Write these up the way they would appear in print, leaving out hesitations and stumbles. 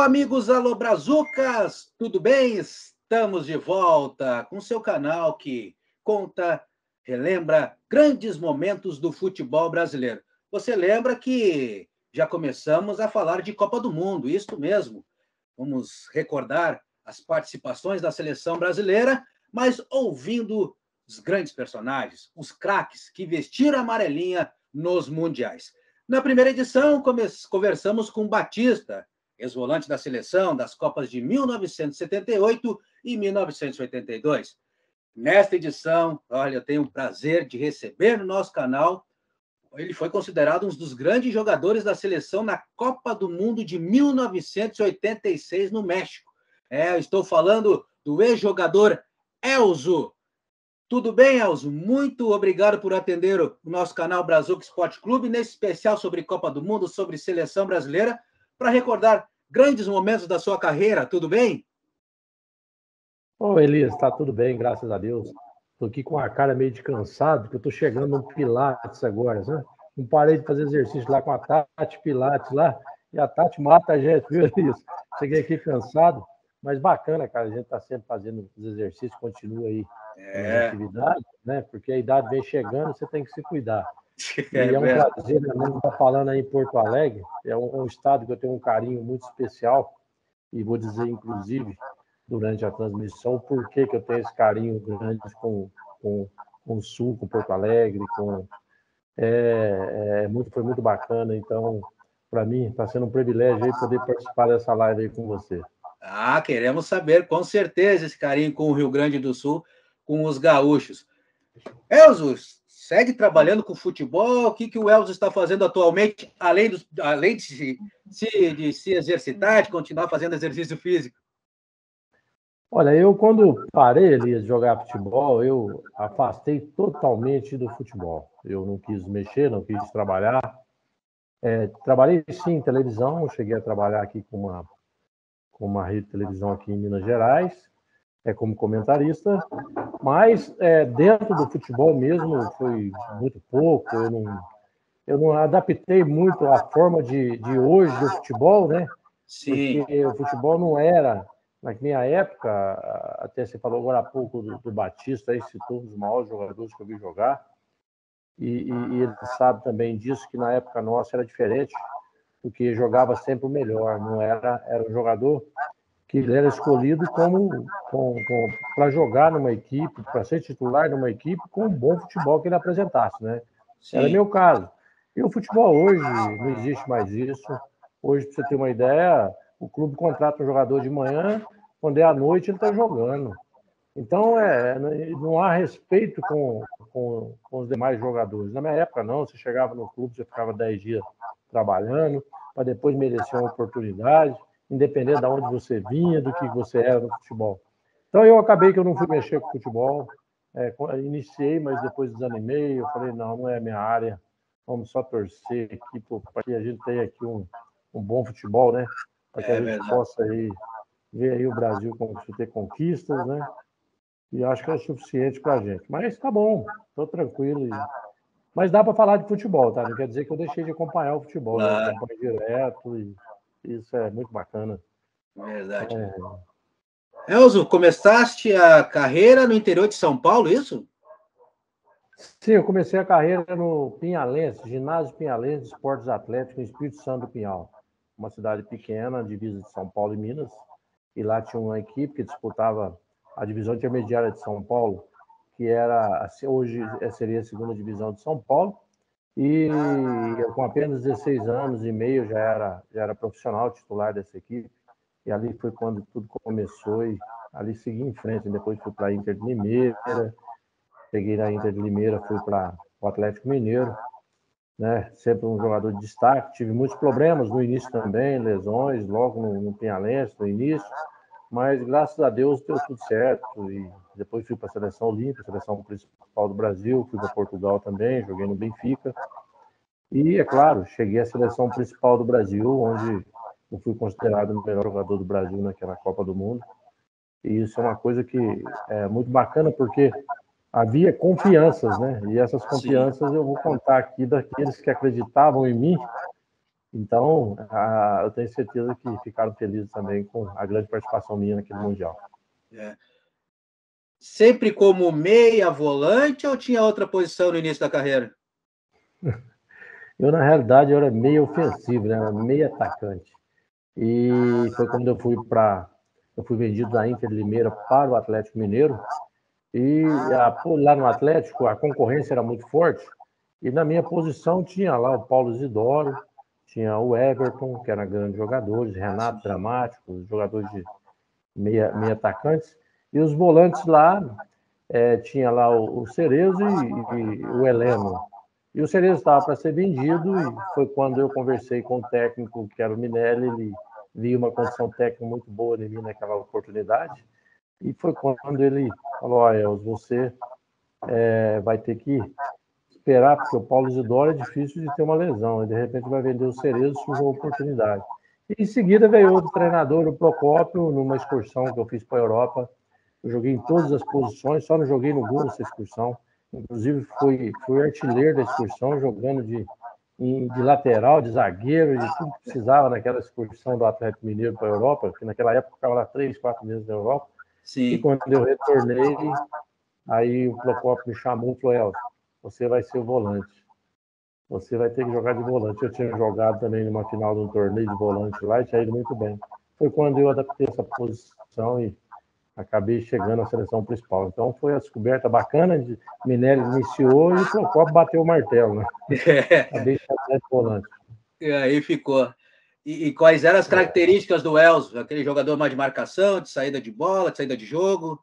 amigos, alô, Brazucas, tudo bem? Estamos de volta com seu canal que conta, relembra grandes momentos do futebol brasileiro. Você lembra que já começamos a falar de Copa do Mundo, isso mesmo. Vamos recordar as participações da seleção brasileira, mas ouvindo os grandes personagens, os craques que vestiram a amarelinha nos mundiais. Na primeira edição, conversamos com Batista, ex-volante da seleção das Copas de 1978 e 1982. Nesta edição, olha, eu tenho o prazer de receber no nosso canal. Ele foi considerado um dos grandes jogadores da seleção na Copa do Mundo de 1986 no México. Eu estou falando do ex-jogador Elzo. Tudo bem, Elzo? Muito obrigado por atender o nosso canal Brazuca Esporte Clube, nesse especial sobre Copa do Mundo, sobre seleção brasileira, para recordar grandes momentos da sua carreira. Tudo bem? Ô, Elias, está tudo bem, graças a Deus. Estou aqui com a cara meio de cansado, porque eu estou chegando no Pilates agora, né? Não parei de fazer exercício lá com a Tati Pilates lá, e a Tati mata a gente, viu, Elias? Cheguei aqui cansado, mas bacana, cara, a gente está sempre fazendo os exercícios, continua aí nas atividades, né? Porque a idade vem chegando, você tem que se cuidar. E é um prazer mesmo estar falando aí em Porto Alegre, é um estado que eu tenho um carinho muito especial, e vou dizer, inclusive, durante a transmissão, por que eu tenho esse carinho grande com o Sul, com Porto Alegre, foi muito bacana. Então, para mim, está sendo um privilégio aí poder participar dessa live aí com você. Queremos saber, com certeza, esse carinho com o Rio Grande do Sul, com os gaúchos. Elzo, segue trabalhando com futebol? O que o Elzo está fazendo atualmente, além de se exercitar, de continuar fazendo exercício físico? Olha, eu quando parei, Elias, de jogar futebol, eu afastei totalmente do futebol. Eu não quis mexer, não quis trabalhar. Trabalhei sim em televisão, cheguei a trabalhar aqui com uma rede de televisão aqui em Minas Gerais, como comentarista, mas dentro do futebol mesmo foi muito pouco. Eu não adaptei muito a forma de hoje do futebol, né? Sim. Porque o futebol não era, na minha época, até você falou agora há pouco do Batista, aí citou um dos maiores jogadores que eu vi jogar, e ele sabe também disso, que na época nossa era diferente, porque jogava sempre o melhor, não era um jogador que ele era escolhido para jogar numa equipe, para ser titular numa equipe com um bom futebol que ele apresentasse, né? Sim. Era meu caso. E o futebol hoje não existe mais isso. Hoje, para você ter uma ideia, o clube contrata um jogador de manhã, quando é à noite ele está jogando. Então, não há respeito com os demais jogadores. Na minha época, não. Você chegava no clube, você ficava 10 dias trabalhando, para depois merecer uma oportunidade, independente de onde você vinha, do que você era no futebol. Então, eu acabei que eu não fui mexer com futebol. Iniciei, mas depois desanimei. Eu falei, não é a minha área. Vamos só torcer aqui, para que a gente tenha aqui um bom futebol, né? Para que a gente possa aí ver aí o Brasil ter conquistas, né? E acho que é o suficiente para a gente. Mas tá bom, estou tranquilo. Mas dá para falar de futebol, tá? Não quer dizer que eu deixei de acompanhar o futebol. Eu acompanho direto e isso é muito bacana. Verdade. Elzo, começaste a carreira no interior de São Paulo, isso? Sim, eu comecei a carreira no Pinhalense, Ginásio Pinhalense de Esportes Atléticos, no Espírito Santo do Pinhal. Uma cidade pequena, divisa de São Paulo e Minas. E lá tinha uma equipe que disputava a divisão intermediária de São Paulo, que hoje seria a segunda divisão de São Paulo. E eu, com apenas 16 anos e meio, já era profissional titular dessa equipe. E ali foi quando tudo começou e ali segui em frente. Depois fui para a Inter de Limeira, peguei na Inter de Limeira, fui para o Atlético Mineiro, né? Sempre um jogador de destaque. Tive muitos problemas no início também, lesões, logo no Pinhalense, no início. Mas, graças a Deus, deu tudo certo. E depois fui para a Seleção Olímpica, seleção principal do Brasil. Fui para Portugal também, joguei no Benfica. E, é claro, cheguei à seleção principal do Brasil, onde eu fui considerado o melhor jogador do Brasil naquela Copa do Mundo. E isso é uma coisa que é muito bacana, porque havia confianças, né? E essas confianças eu vou contar aqui daqueles que acreditavam em mim Então, eu tenho certeza que ficaram felizes também com a grande participação minha naquele Mundial. Sempre como meia, volante, ou tinha outra posição no início da carreira? Eu, na realidade, eu era meio ofensivo, né? Era meio atacante. E foi quando eu fui vendido da Inter de Limeira para o Atlético Mineiro. E lá no Atlético, a concorrência era muito forte. E na minha posição tinha lá o Paulo Isidoro, tinha o Everton, que eram grandes jogadores, Renato Dramático, jogadores de meia atacantes. E os volantes lá, tinha lá o Cerezo e o Heleno. E o Cerezo estava para ser vendido, e foi quando eu conversei com o técnico, que era o Minelli. Ele via uma condição técnica muito boa em mim naquela oportunidade. E foi quando ele falou: olha, você vai ter que esperar, porque o Paulo Isidoro é difícil de ter uma lesão, e de repente vai vender o Cerezo, surgiu uma oportunidade. E em seguida veio outro treinador, o Procópio, numa excursão que eu fiz para a Europa. Eu joguei em todas as posições, só não joguei no gol nessa excursão. Inclusive, fui artilheiro da excursão, jogando de lateral, de zagueiro, de tudo que precisava naquela excursão do Atlético Mineiro para a Europa, que naquela época ficava lá 3, 4 meses na Europa. Sim. E quando eu retornei, aí o Procópio me chamou e falou: Elcio, você vai ser o volante. Você vai ter que jogar de volante. Eu tinha jogado também numa final de um torneio de volante lá e tinha ido muito bem. Foi quando eu adaptei essa posição e acabei chegando à seleção principal. Então foi a descoberta bacana, de Minelli iniciou e o Procópio bateu o martelo, né? Acabei chegando de volante. E aí ficou. E quais eram as características do Elcio? Aquele jogador mais de marcação, de saída de bola, de saída de jogo?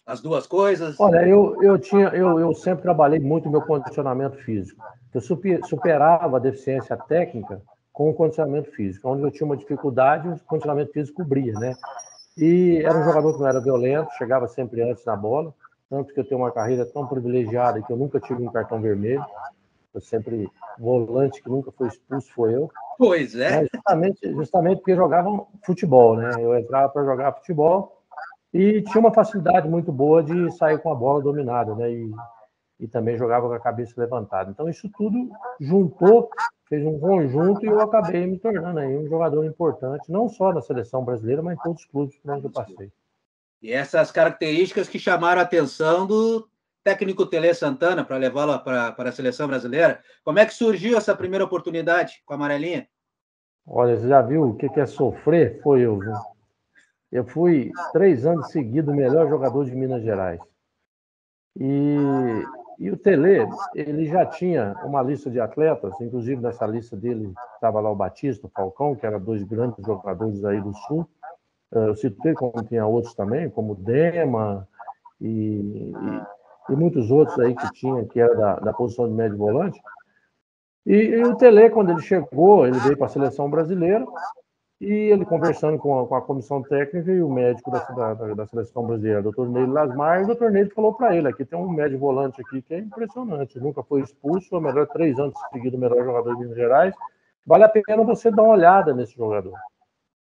As duas coisas? Olha, eu sempre trabalhei muito meu condicionamento físico. Eu superava a deficiência técnica com o condicionamento físico. Onde eu tinha uma dificuldade, o condicionamento físico cobria, né? E era um jogador que não era violento, chegava sempre antes na bola, tanto que eu tenho uma carreira tão privilegiada que eu nunca tive um cartão vermelho. Eu sempre, volante que nunca foi expulso foi eu. Pois é. Justamente porque jogavam futebol, né? Eu entrava para jogar futebol e tinha uma facilidade muito boa de sair com a bola dominada, né? E também jogava com a cabeça levantada. Então, isso tudo juntou, fez um conjunto, e eu acabei me tornando aí um jogador importante, não só na seleção brasileira, mas em todos os clubes por onde eu passei. E essas características que chamaram a atenção do técnico Tele Santana para levá-la para a seleção brasileira. Como é que surgiu essa primeira oportunidade com a amarelinha? Olha, você já viu o que é sofrer? Foi eu, viu? Eu fui 3 anos seguidos o melhor jogador de Minas Gerais. E o Tele, ele já tinha uma lista de atletas, inclusive nessa lista dele estava lá o Batista, o Falcão, que eram 2 grandes jogadores aí do Sul. Eu citei como tinha outros também, como Dema e muitos outros aí que tinha, que era da posição de médio volante. E o Tele, quando ele chegou, ele veio para a seleção brasileira, e ele conversando com a comissão técnica e o médico da seleção brasileira, doutor Neil Lasmar, e o doutor Neil falou para ele: aqui tem um médio volante aqui que é impressionante, nunca foi expulso, foi o melhor 3 anos seguidos, o melhor jogador de Minas Gerais, vale a pena você dar uma olhada nesse jogador.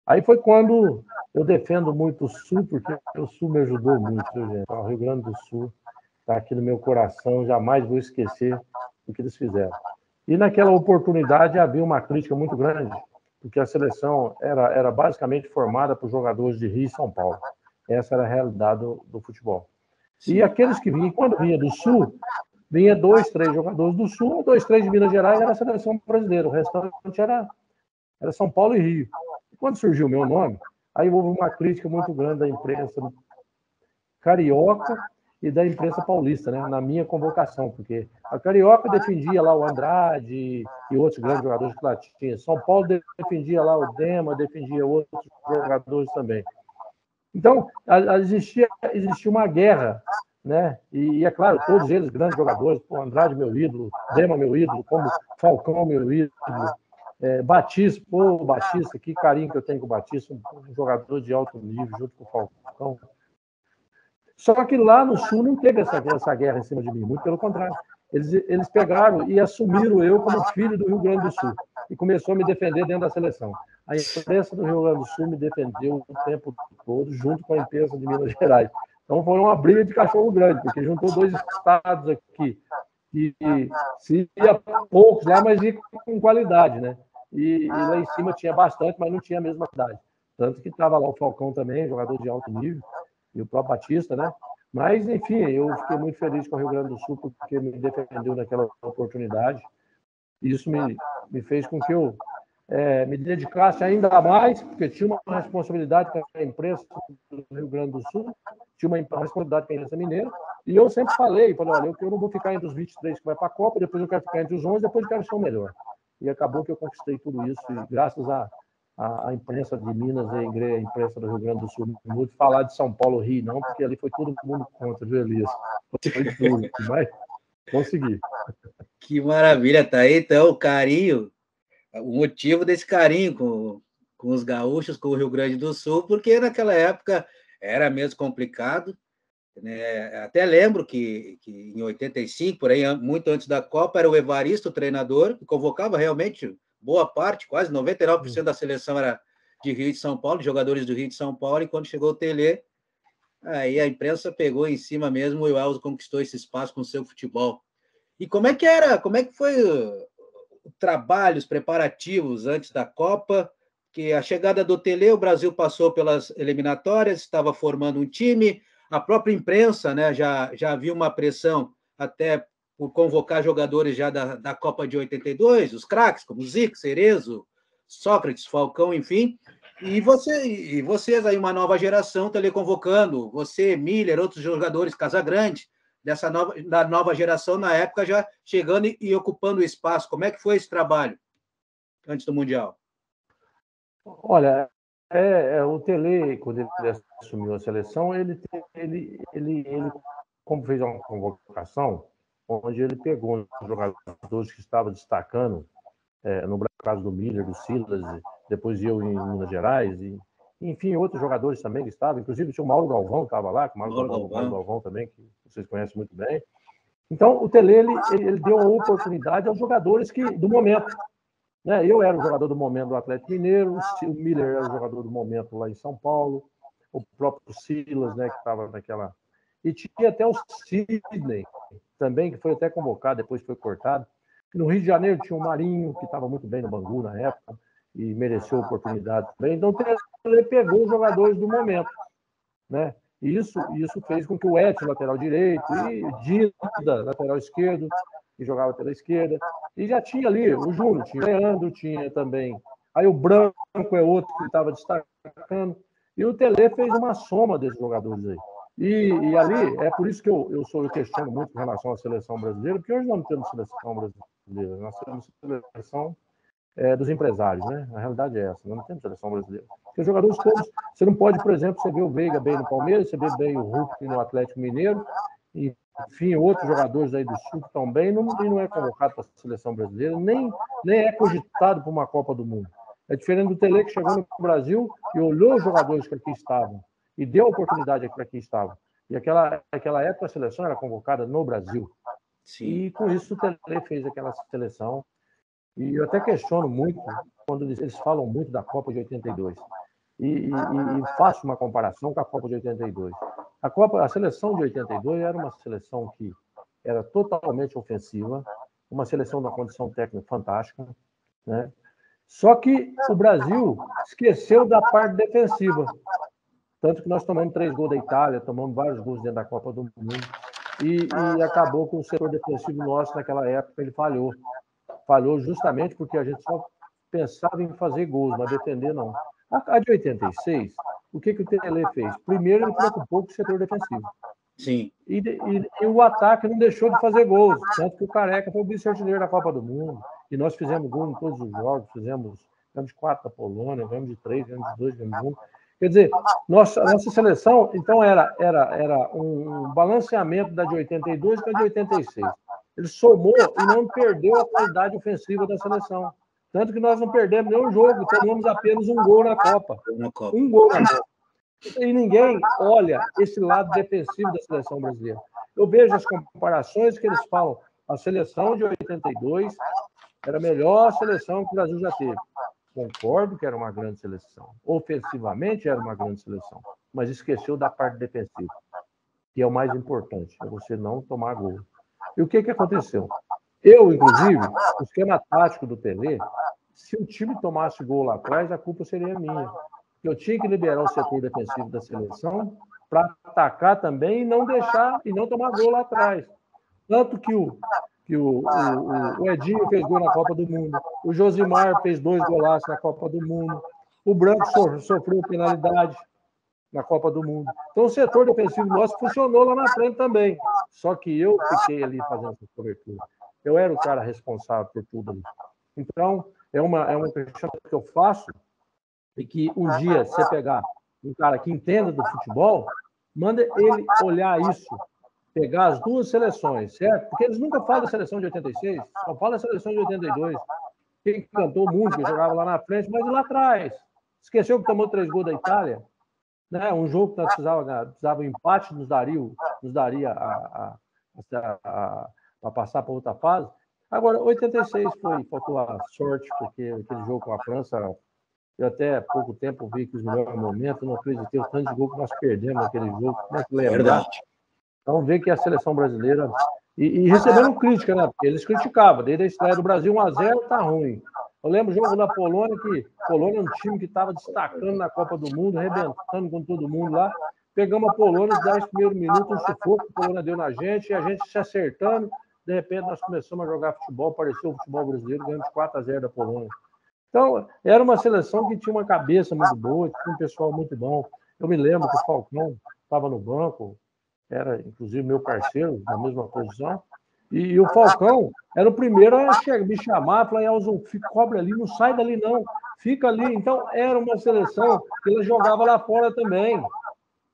Aí foi quando eu defendo muito o Sul, porque o Sul me ajudou muito, gente. O Rio Grande do Sul está aqui no meu coração, jamais vou esquecer o que eles fizeram. E naquela oportunidade havia uma crítica muito grande, porque a seleção era basicamente formada por jogadores de Rio e São Paulo. Essa era a realidade do futebol. E aqueles que vinham, quando vinha do Sul, vinha 2, 3 jogadores do Sul, 2, 3 de Minas Gerais, era a seleção brasileira. O restante era São Paulo e Rio. E quando surgiu o meu nome, aí houve uma crítica muito grande da imprensa carioca e da imprensa paulista, né, na minha convocação, porque a carioca defendia lá o Andrade e outros grandes jogadores que lá tinha. São Paulo defendia lá o Dema, defendia outros jogadores também. Então, existia uma guerra, né? E é claro, todos eles grandes jogadores, o Andrade meu ídolo, Dema meu ídolo, como Falcão meu ídolo, Batista, Batista, que carinho que eu tenho com o Batista, um jogador de alto nível junto com o Falcão. Só que lá no Sul não teve essa guerra em cima de mim, muito pelo contrário. Eles pegaram e assumiram eu como filho do Rio Grande do Sul e começou a me defender dentro da seleção. A imprensa do Rio Grande do Sul me defendeu o tempo todo, junto com a imprensa de Minas Gerais. Então foi uma briga de cachorro grande, porque juntou 2 estados aqui, e se ia poucos lá, mas ia com qualidade, né? e lá em cima tinha bastante, mas não tinha a mesma idade. Tanto que estava lá o Falcão também, jogador de alto nível, e o próprio Batista, né? Mas, enfim, eu fiquei muito feliz com o Rio Grande do Sul, porque me defendeu naquela oportunidade. Isso me fez com que eu me dedicasse ainda mais, porque tinha uma responsabilidade com a imprensa do Rio Grande do Sul, tinha uma responsabilidade com a imprensa mineira, e eu sempre falei, olha, eu não vou ficar entre os 23 que vai para a Copa, depois eu quero ficar entre os 11, depois eu quero ser o melhor. E acabou que eu conquistei tudo isso, e graças à imprensa de Minas e a imprensa do Rio Grande do Sul, não vou falar de São Paulo, Rio, não, porque ali foi todo mundo contra, viu, Elias? Foi duro, mas consegui. Que maravilha, tá aí então o carinho, o motivo desse carinho com os gaúchos, com o Rio Grande do Sul, porque naquela época era mesmo complicado, né? Até lembro que em 85, por aí, muito antes da Copa, era o Evaristo o treinador, que convocava realmente boa parte, quase 99% da seleção era de Rio de São Paulo, de jogadores do Rio de São Paulo, e quando chegou o Tele, aí a imprensa pegou em cima mesmo e o Elzo conquistou esse espaço com o seu futebol. E como é que era? Como é que foi o trabalho, os preparativos antes da Copa? Que a chegada do Tele, o Brasil passou pelas eliminatórias, estava formando um time, a própria imprensa, né, já havia uma pressão até por convocar jogadores já da Copa de 82, os craques como Zico, Cerezo, Sócrates, Falcão, enfim. E vocês aí, uma nova geração, teleconvocando, você, Miller, outros jogadores, Casagrande, da nova geração, na época, já chegando e ocupando o espaço. Como é que foi esse trabalho antes do Mundial? Olha, o Tele, quando ele assumiu a seleção, ele como fez uma convocação, onde ele pegou os jogadores que estavam destacando, no caso do Miller, do Silas, depois eu em Minas Gerais, e, enfim, outros jogadores também que estavam, inclusive tinha o Mauro Galvão, estava lá, o Mauro Galvão também, que vocês conhecem muito bem. Então, o Tele, ele deu uma oportunidade aos jogadores do momento. Né? Eu era o jogador do momento do Atlético Mineiro, o Miller era o jogador do momento lá em São Paulo, o próprio Silas, né, que estava naquela... E tinha até o Sidney também, que foi até convocado, depois foi cortado. No Rio de Janeiro tinha o Marinho, que estava muito bem no Bangu na época, e mereceu a oportunidade também. Então, ele pegou os jogadores do momento. Né? E isso fez com que o Edson, lateral direito, e Dida, lateral esquerdo, que jogava pela esquerda, e já tinha ali o Júnior, tinha o Leandro, tinha também. Aí o Branco é outro que estava destacando. E o Tele fez uma soma desses jogadores aí. E ali, é por isso que eu questiono muito em relação à seleção brasileira, porque hoje nós não temos seleção brasileira, nós temos seleção dos empresários, né? A realidade é essa, nós não temos seleção brasileira. Porque os jogadores todos, você não pode, por exemplo, você vê o Veiga bem no Palmeiras, você vê bem o Hulk no Atlético Mineiro, e, enfim, outros jogadores aí do Sul que estão bem, e não é convocado para a seleção brasileira, nem é cogitado para uma Copa do Mundo. É diferente do Tele, que chegou no Brasil e olhou os jogadores que aqui estavam, e deu oportunidade para que estavam. E aquela época a seleção era convocada no Brasil. Sim. E com isso o Tele fez aquela seleção. E eu até questiono muito quando eles falam muito da Copa de 82. E faço uma comparação com a Copa de 82. A seleção de 82 era uma seleção que era totalmente ofensiva, uma seleção de uma condição técnica fantástica, né? Só que o Brasil esqueceu da parte defensiva. Tanto que nós tomamos 3 gols da Itália, tomamos vários gols dentro da Copa do Mundo. E acabou com o setor defensivo nosso naquela época, ele falhou. Falhou justamente porque a gente só pensava em fazer gols, mas defender não. A de 86, o que o Tele fez? Primeiro, ele preocupou com o setor defensivo. Sim. E o ataque não deixou de fazer gols. Tanto que o Careca foi o vice-artilheiro da Copa do Mundo. E nós fizemos gol em todos os jogos. Ganhamos de 4 da Polônia, ganhamos de 3, ganhamos de 2, ganhamos de 1. Quer dizer, a nossa seleção, então, era um balanceamento da de 82 com a de 86. Ele somou e não perdeu a qualidade ofensiva da seleção. Tanto que nós não perdemos nenhum jogo, tomamos apenas um gol na Copa. Um gol na Copa. E ninguém olha esse lado defensivo da seleção brasileira. Eu vejo as comparações que eles falam. A seleção de 82 era a melhor seleção que o Brasil já teve. Concordo que era uma grande seleção. Ofensivamente era uma grande seleção. Mas esqueceu da parte defensiva, que é o mais importante, é você não tomar gol. E o que aconteceu? Eu, inclusive, o esquema tático do Tele se o time tomasse gol lá atrás, a culpa seria minha. Eu tinha que liberar o setor defensivo da seleção para atacar também e não deixar e não tomar gol lá atrás. Tanto que o Edinho fez gol na Copa do Mundo, o Josimar fez 2 golaços na Copa do Mundo, o Branco sofreu penalidade na Copa do Mundo. Então, o setor defensivo nosso funcionou lá na frente também. Só que eu fiquei ali fazendo essa cobertura. Eu era o cara responsável por tudo ali. Então, é uma questão que eu faço e que um dia você pegar um cara que entenda do futebol, manda ele olhar isso, pegar as duas seleções, certo? Porque eles nunca falam da seleção de 86, só falam da seleção de 82. Quem cantou muito, que jogava lá na frente, mas lá atrás. Esqueceu que tomou 3 gols da Itália? Né? Um jogo que nós precisava empate, nos daria a passar para outra fase. Agora, 86 faltou a sorte, porque aquele jogo com a França, eu até há pouco tempo vi que os melhores momentos, não acreditei o tanto de gol que nós perdemos naquele jogo, como é que lembra? Verdade. Então, ver que a seleção brasileira... E recebendo crítica, né? Porque eles criticavam, desde a estreia do Brasil, 1-0 tá ruim. Eu lembro o jogo da Polônia, que a Polônia é um time que estava destacando na Copa do Mundo, arrebentando com todo mundo lá. Pegamos a Polônia, os 10 primeiros minutos, um sufoco que a Polônia deu na gente, e a gente se acertando. De repente, nós começamos a jogar futebol, pareceu o futebol brasileiro, ganhamos 4-0 da Polônia. Então, era uma seleção que tinha uma cabeça muito boa, tinha um pessoal muito bom. Eu me lembro que o Falcão estava no banco, era inclusive meu parceiro, na mesma posição, e o Falcão era o primeiro a me chamar, falar, Elzo, cobre ali, não sai dali não, fica ali. Então, era uma seleção que ela jogava lá fora também.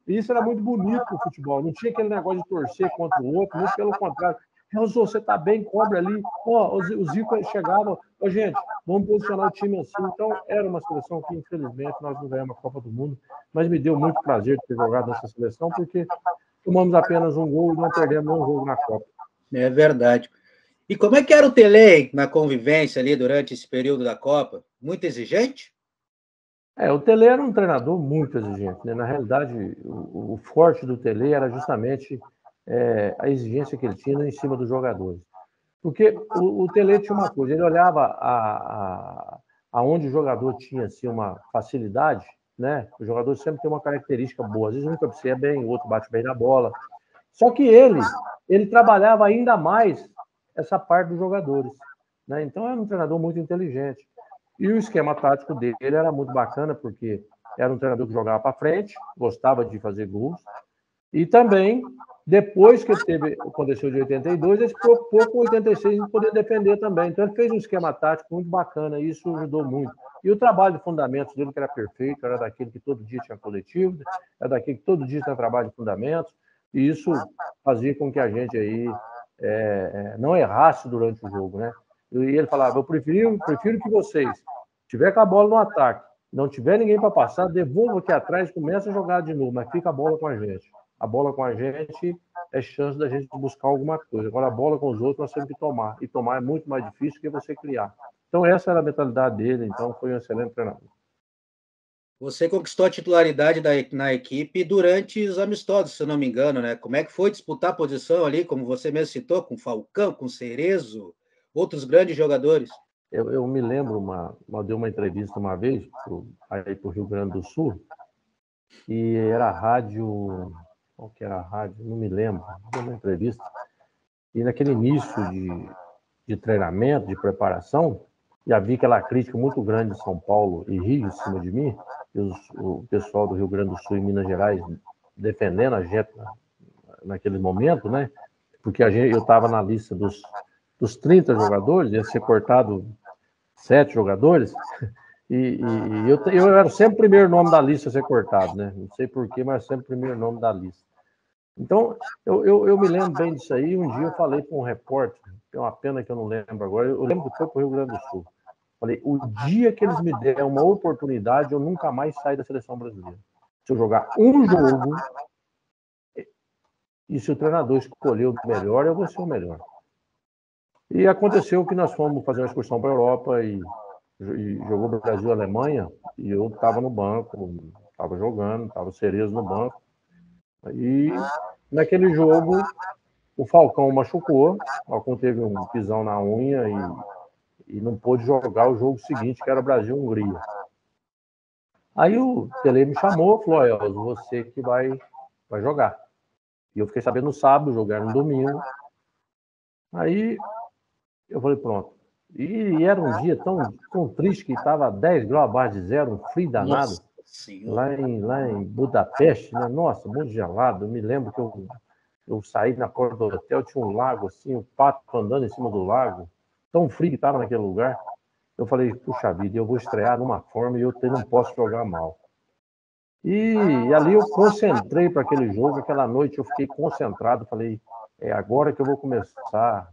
E isso era muito bonito no futebol, não tinha aquele negócio de torcer contra o outro, muito pelo contrário. Elzo, você tá bem, cobre ali. Ó, o Zico chegava, gente, vamos posicionar o time assim. Então, era uma seleção que, infelizmente, nós não ganhamos a Copa do Mundo, mas me deu muito prazer de ter jogado nessa seleção, porque tomamos apenas um gol e não perdemos nenhum jogo na Copa. É verdade. E como é que era o Tele na convivência ali durante esse período da Copa? Muito exigente? O Tele era um treinador muito exigente, né? Na realidade, o forte do Tele era justamente a exigência que ele tinha em cima dos jogadores. Porque o Tele tinha uma coisa, ele olhava aonde o jogador tinha assim, uma facilidade, né? O jogador sempre tem uma característica boa, às vezes um cabeceia bem, o outro bate bem na bola. Só que ele trabalhava ainda mais essa parte dos jogadores, né? Então era um treinador muito inteligente. E o esquema tático dele era muito bacana, porque era um treinador que jogava para frente, gostava de fazer gols, e também, depois que aconteceu de 82, ele se preocupou com 86 em poder defender também. Então, ele fez um esquema tático muito bacana, e isso ajudou muito. E o trabalho de fundamentos dele, que era perfeito, era daquele que todo dia tinha coletivo, era daquele que todo dia tinha trabalho de fundamentos, e isso fazia com que a gente aí não errasse durante o jogo, né? E ele falava, eu prefiro que vocês, tiver com a bola no ataque, não tiver ninguém para passar, devolva aqui atrás, começa a jogar de novo, mas fica a bola com a gente. A bola com a gente é chance da gente buscar alguma coisa. Agora, a bola com os outros, nós temos que tomar. E tomar é muito mais difícil que você criar. Então, essa era a mentalidade dele. Então, foi um excelente treinador. Você conquistou a titularidade na equipe durante os amistosos, se eu não me engano, né? Como é que foi disputar a posição ali, como você mesmo citou, com Falcão, com Cerezo, outros grandes jogadores? Eu me lembro, dei uma entrevista uma vez aí para o Rio Grande do Sul, e era a rádio... Qual que era a rádio? Não me lembro. Dei uma entrevista. E naquele início de treinamento, de preparação, já vi aquela crítica muito grande de São Paulo e Rio em cima de mim, e o pessoal do Rio Grande do Sul e Minas Gerais defendendo a gente naquele momento, né? Porque eu estava na lista dos 30 jogadores, ia ser cortado 7 jogadores, e eu era sempre o primeiro nome da lista a ser cortado, né? Não sei porquê, mas sempre o primeiro nome da lista. Então, eu me lembro bem disso aí. Um dia eu falei para um repórter, tem uma pena que eu não lembro agora, eu lembro que foi para o Rio Grande do Sul. Falei, o dia que eles me derem uma oportunidade, eu nunca mais saio da seleção brasileira. Se eu jogar um jogo, e se o treinador escolher o melhor, eu vou ser o melhor. E aconteceu que nós fomos fazer uma excursão para a Europa e jogou Brasil e Alemanha, e eu estava no banco, estava jogando, estava Cerezo no banco. E naquele jogo, o Falcão machucou, o Falcão teve um pisão na unha e não pôde jogar o jogo seguinte, que era Brasil-Hungria. Aí o Tele me chamou, falou, Elzo, você que vai jogar. E eu fiquei sabendo no sábado, jogar no domingo. Aí eu falei, pronto. E era um dia tão triste que estava 10 graus abaixo de zero, um frio danado. Nossa Senhora. Lá em Budapeste, né? Nossa, muito gelado. Eu me lembro que eu saí na porta do hotel, tinha um lago assim, um pato andando em cima do lago. Tão frio que estava naquele lugar. Eu falei, puxa vida, eu vou estrear numa forma e eu não posso jogar mal. E ali eu concentrei para aquele jogo, aquela noite eu fiquei concentrado, falei, é agora que eu vou começar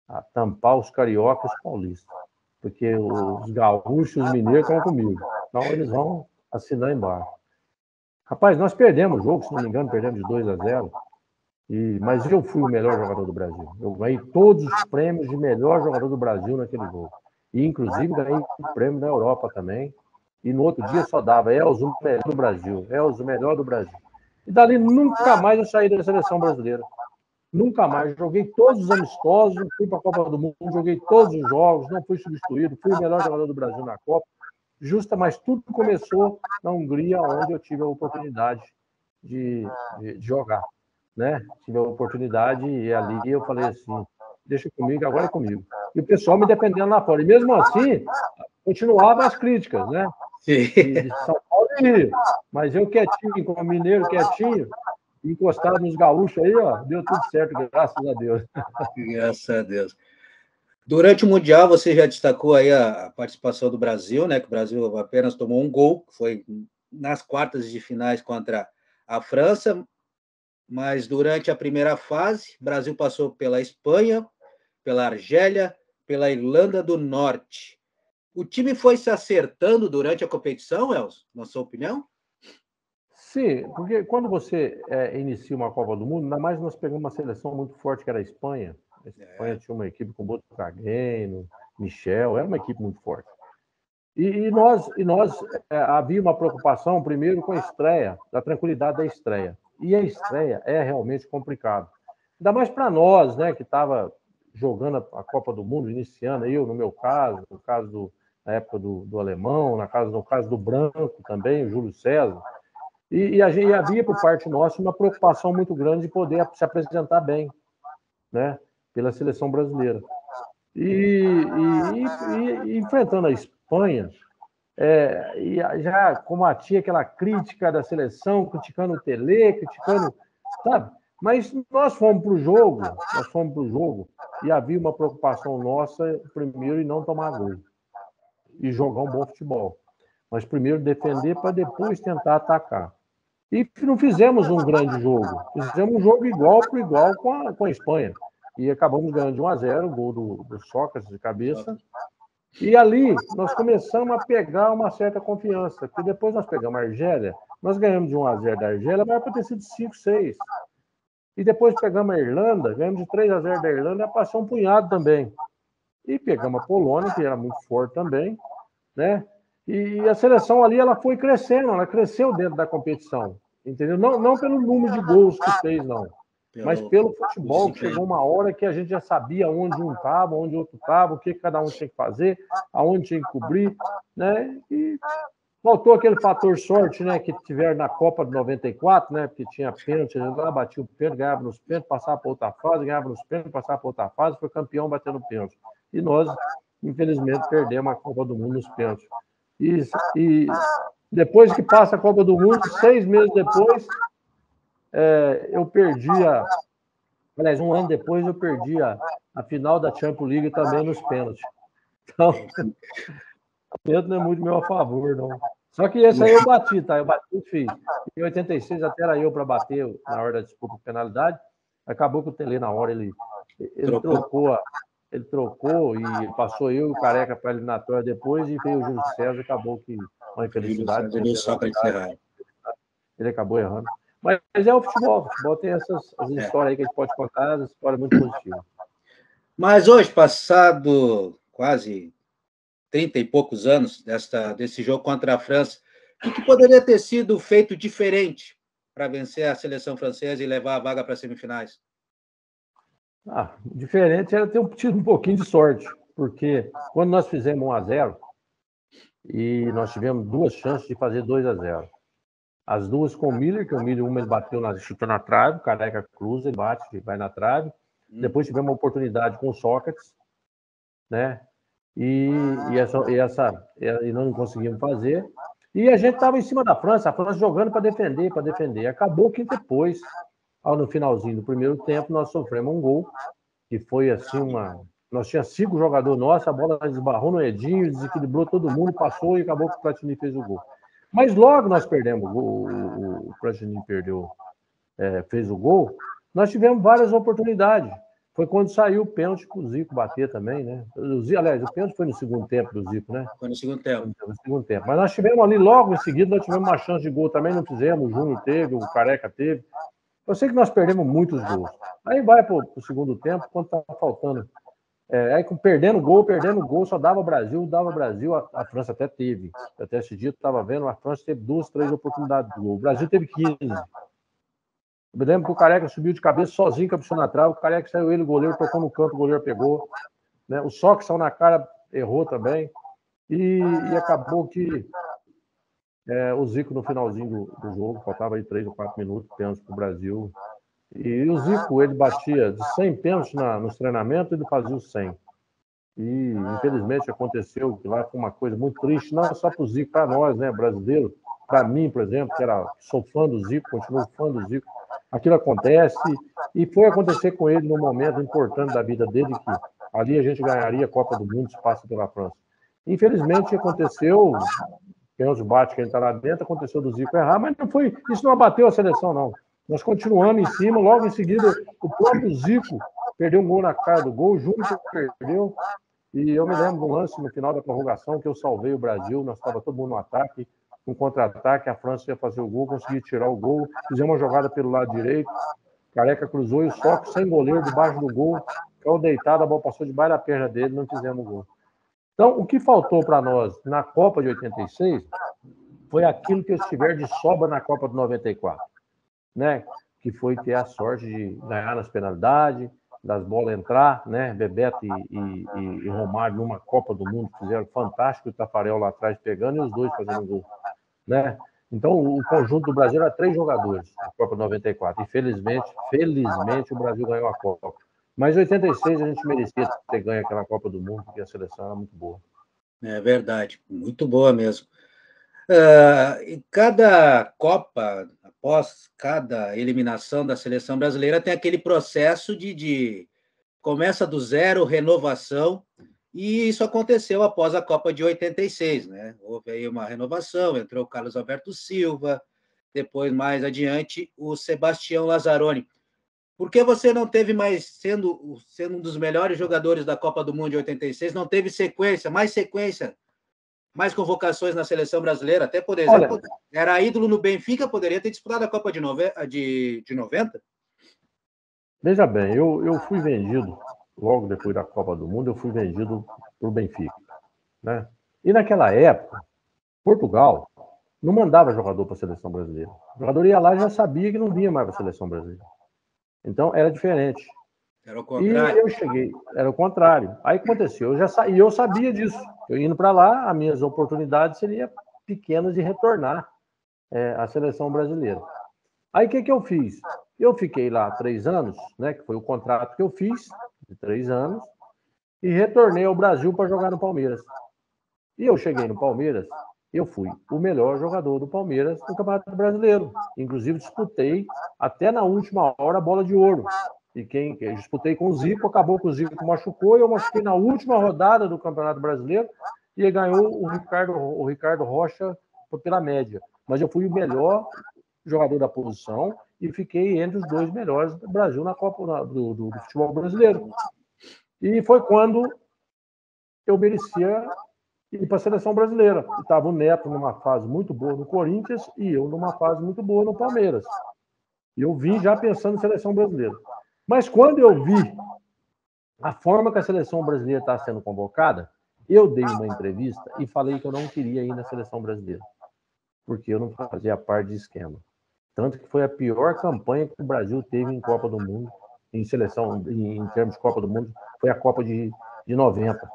a tampar os cariocas e os paulistas, porque os gaúchos, os mineiros estão comigo, então eles vão assinar embaixo. Rapaz, nós perdemos o jogo, se não me engano, perdemos de 2-0, mas eu fui o melhor jogador do Brasil. Eu ganhei todos os prêmios de melhor jogador do Brasil naquele jogo. E, inclusive, ganhei o prêmio da Europa também. E no outro dia só dava Elzo, o melhor do Brasil. Elzo, o melhor do Brasil. E dali nunca mais eu saí da seleção brasileira. Nunca mais. Joguei todos os amistosos, fui para a Copa do Mundo, joguei todos os jogos, não fui substituído, fui o melhor jogador do Brasil na Copa. Mas tudo começou na Hungria, onde eu tive a oportunidade de jogar. Né? Tive a oportunidade e ali eu falei assim, deixa comigo, agora é comigo. E o pessoal me dependendo lá fora. E mesmo assim, continuavam as críticas, né? De São Paulo e Rio. Mas eu quietinho, como mineiro quietinho, encostado nos gaúchos aí, ó, deu tudo certo, graças a Deus. Graças a Deus. Durante o Mundial, você já destacou aí a participação do Brasil, né? Que o Brasil apenas tomou um gol, que foi nas quartas de finais contra a França, mas durante a primeira fase, o Brasil passou pela Espanha, pela Argélia, pela Irlanda do Norte. O time foi se acertando durante a competição, Elcio, na sua opinião? Sim, porque quando você inicia uma Copa do Mundo, ainda mais nós pegamos uma seleção muito forte, que era a Espanha. A Espanha tinha uma equipe com Boto Cargueno, Michel, era uma equipe muito forte. E nós havia uma preocupação, primeiro, com a estreia, da tranquilidade da estreia. E a estreia é realmente complicado. Ainda mais para nós, né, que estava jogando a Copa do Mundo, iniciando, eu, no meu caso, no caso na época do Alemão, no caso do Branco também, o Júlio César. E havia, por parte nossa, uma preocupação muito grande de poder se apresentar bem, né, pela seleção brasileira. E enfrentando a Espanha, e já combatia aquela crítica da seleção, criticando o Tele, criticando, sabe? Mas nós fomos para o jogo, e havia uma preocupação nossa, primeiro, em não tomar gol e jogar um bom futebol. Mas primeiro defender para depois tentar atacar. E não fizemos um grande jogo, fizemos um jogo igual para igual com a Espanha. E acabamos ganhando de 1-0, o gol do Sócrates de cabeça. E ali nós começamos a pegar uma certa confiança, porque depois nós pegamos a Argélia, nós ganhamos de 1-0 da Argélia, mas pode ter sido 5-6. E depois pegamos a Irlanda, ganhamos de 3-0 da Irlanda, passou um punhado também. E pegamos a Polônia, que era muito forte também, né? E a seleção ali, ela foi crescendo, ela cresceu dentro da competição, entendeu? Não pelo número de gols que fez, não. Mas pelo futebol, que chegou uma hora que a gente já sabia onde um estava, onde o outro estava, o que cada um tinha que fazer, aonde tinha que cobrir, né? E faltou aquele fator sorte, né, que tiveram na Copa de 94, né, porque tinha pênalti, a gente lá batia o pênalti, ganhava nos pênaltis, passava para outra fase, ganhava nos pênaltis, passava para outra fase, foi campeão batendo pênalti. E nós, infelizmente, perdemos a Copa do Mundo nos pênaltis. E depois que passa a Copa do Mundo, 6 meses depois, eu perdi aliás, um ano depois eu perdi a final da Champions League também nos pênaltis. Então, o pênalti não é muito meu a favor, não. Só que esse aí eu bati, tá? Eu bati e fiz. Em 86 até era eu para bater na hora da disputa de penalidade. Acabou que o Tele, na hora, ele trocou e passou eu e o Careca para a eliminatória depois e veio o Júlio César, acabou que uma infelicidade. Ele acabou errando. Mas é o futebol tem essas histórias aí que a gente pode contar, essa história muito positiva. Mas hoje, passado quase 30 e poucos anos desse jogo contra a França, o que poderia ter sido feito diferente para vencer a seleção francesa e levar a vaga para as semifinais? Diferente era ter tido um pouquinho de sorte. porque quando nós fizemos 1-0, e nós tivemos 2 chances de fazer 2-0. As duas com o Miller, que o Miller, uma ele bateu, chutou na trave, o Careca cruza, ele bate, vai na trave. Depois tivemos uma oportunidade com o Sócrates, né? E não conseguimos fazer. E a gente estava em cima da França, a França jogando para defender. Acabou que depois, no finalzinho do primeiro tempo, nós sofremos um gol, que foi assim Nós tínhamos 5 jogadores nossos, a bola esbarrou no Edinho, desequilibrou todo mundo, passou e acabou que o Platini fez o gol. Mas logo nós perdemos o gol, o Platini fez o gol, nós tivemos várias oportunidades. Foi quando saiu o pênalti para o Zico bater também, né? Aliás, o pênalti foi no segundo tempo do Zico, né? Foi no segundo tempo. No segundo tempo. Mas nós tivemos ali, logo em seguida, nós tivemos uma chance de gol também, não fizemos, o Júnior teve, o Careca teve. Eu sei que nós perdemos muitos gols. Aí vai para o segundo tempo, quando está faltando. Aí perdendo gol, só dava Brasil. A França até teve. Até esse dia eu estava vendo, a França teve 2, 3 oportunidades de gol. O Brasil teve 15. Eu me lembro que o Careca subiu de cabeça sozinho, cabeçou na trave, o Careca saiu ele, o goleiro tocou no canto, o goleiro pegou. Né? O Sócrates saiu na cara, errou também. E acabou que o Zico no finalzinho do jogo, faltava aí 3 ou 4 minutos, pênalti para o Brasil. E o Zico, ele batia de 100 pênaltis nos treinamentos, ele fazia os 100. E, infelizmente, aconteceu que lá foi uma coisa muito triste, não só para o Zico, para nós, né, brasileiros. Para mim, por exemplo, que sou fã do Zico, continuo fã do Zico. Aquilo acontece, e foi acontecer com ele num momento importante da vida dele, que ali a gente ganharia a Copa do Mundo se passa pela França. Infelizmente, aconteceu, pênalti bate que ele está lá dentro, aconteceu do Zico errar, mas isso não abateu a seleção, não. Nós continuamos em cima, logo em seguida, o próprio Zico perdeu um gol na cara do gol, o Júnior perdeu, e eu me lembro de um lance no final da prorrogação que eu salvei o Brasil, nós estava todo mundo no ataque, um contra-ataque, a França ia fazer o gol, consegui tirar o gol, fizemos uma jogada pelo lado direito, Careca cruzou e o Sócrates sem goleiro debaixo do gol, caiu deitado, a bola passou debaixo da perna dele, não fizemos o gol. Então, o que faltou para nós na Copa de 86 foi aquilo que eles tiveram de sobra na Copa de 94, né? Que foi ter a sorte de ganhar nas penalidades, das bolas entrar, né? Bebeto e Romário numa Copa do Mundo fizeram fantástico, o Tafarel lá atrás pegando e os dois fazendo gol, né? Então, o conjunto do Brasil era 3 jogadores na Copa de 94. E felizmente, o Brasil ganhou a Copa. Mas em 86 a gente merecia ter ganho aquela Copa do Mundo, porque a seleção era muito boa. É verdade, muito boa mesmo. Em cada Copa, após cada eliminação da seleção brasileira, tem aquele processo de começa do zero, renovação, e isso aconteceu após a Copa de 86, né? Houve aí uma renovação, entrou o Carlos Alberto Silva, depois, mais adiante, o Sebastião Lazzaroni. Por que você não teve mais, sendo um dos melhores jogadores da Copa do Mundo de 86, não teve sequência, mais convocações na seleção brasileira? Até, por exemplo, era ídolo no Benfica, poderia ter disputado a Copa de 90? Veja bem, eu fui vendido, logo depois da Copa do Mundo, eu fui vendido para o Benfica, né? E naquela época, Portugal não mandava jogador para a seleção brasileira. O jogador ia lá e já sabia que não vinha mais para a seleção brasileira. Então, era diferente. Era o contrário. E eu cheguei, era o contrário. Aí aconteceu, eu sabia disso. Eu indo para lá, as minhas oportunidades seriam pequenas de retornar à seleção brasileira. Aí o que eu fiz? Eu fiquei lá 3 anos, né, que foi o contrato que eu fiz, de 3 anos, e retornei ao Brasil para jogar no Palmeiras. E eu cheguei no Palmeiras, eu fui o melhor jogador do Palmeiras no Campeonato Brasileiro. Inclusive, disputei até na última hora a bola de ouro. E eu disputei com o Zico, acabou que o Zico machucou, e eu machuquei na última rodada do Campeonato Brasileiro, e ele ganhou o Ricardo Rocha pela média. Mas eu fui o melhor jogador da posição e fiquei entre os 2 melhores do Brasil na Copa do futebol brasileiro. E foi quando eu merecia ir para a seleção brasileira. Estava o Neto numa fase muito boa no Corinthians e eu numa fase muito boa no Palmeiras. E eu vim já pensando em seleção brasileira. Mas quando eu vi a forma que a seleção brasileira está sendo convocada, eu dei uma entrevista e falei que eu não queria ir na seleção brasileira, porque eu não fazia parte de esquema. Tanto que foi a pior campanha que o Brasil teve em Copa do Mundo, em seleção, em termos de Copa do Mundo, foi a Copa de 90.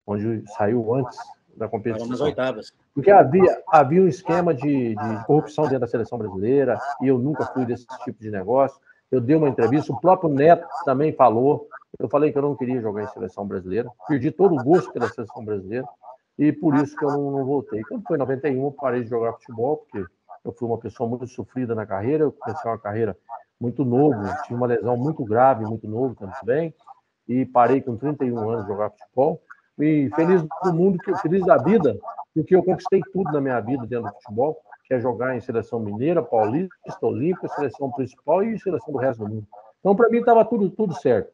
onde saiu antes da competição. Nas oitavas. Porque havia um esquema de corrupção dentro da seleção brasileira, e eu nunca fui desse tipo de negócio. Eu dei uma entrevista, o próprio Neto também falou. Eu falei que eu não queria jogar em seleção brasileira, perdi todo o gosto pela seleção brasileira, e por isso que eu não voltei. Quando foi em 91, eu parei de jogar futebol, porque eu fui uma pessoa muito sofrida na carreira, eu comecei uma carreira muito novo, tive uma lesão muito grave, muito novo também, e parei com 31 anos de jogar futebol. E feliz do mundo, feliz da vida, porque eu conquistei tudo na minha vida dentro do futebol, que é jogar em seleção mineira, paulista, olímpica, seleção principal e seleção do resto do mundo. Então, para mim, estava tudo certo.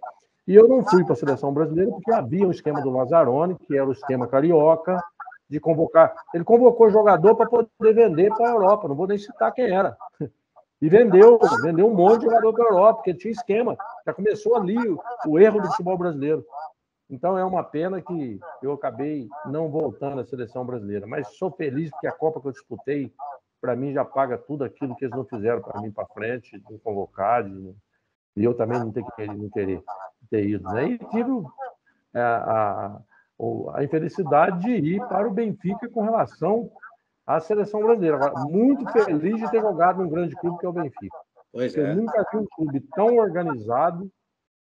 E eu não fui para a seleção brasileira porque havia um esquema do Lazzaroni, que era o esquema carioca, de convocar. Ele convocou jogador para poder vender para a Europa, não vou nem citar quem era. E vendeu um monte de jogador para a Europa, porque tinha esquema. Já começou ali o erro do futebol brasileiro. Então é uma pena que eu acabei não voltando à seleção brasileira. Mas sou feliz porque a Copa que eu disputei, para mim, já paga tudo aquilo que eles não fizeram para mim para frente, de convocar, e eu também não querer ter ido. Né? E tive a infelicidade de ir para o Benfica com relação à seleção brasileira. Agora, muito feliz de ter jogado num grande clube que é o Benfica. Eu nunca vi um clube tão organizado,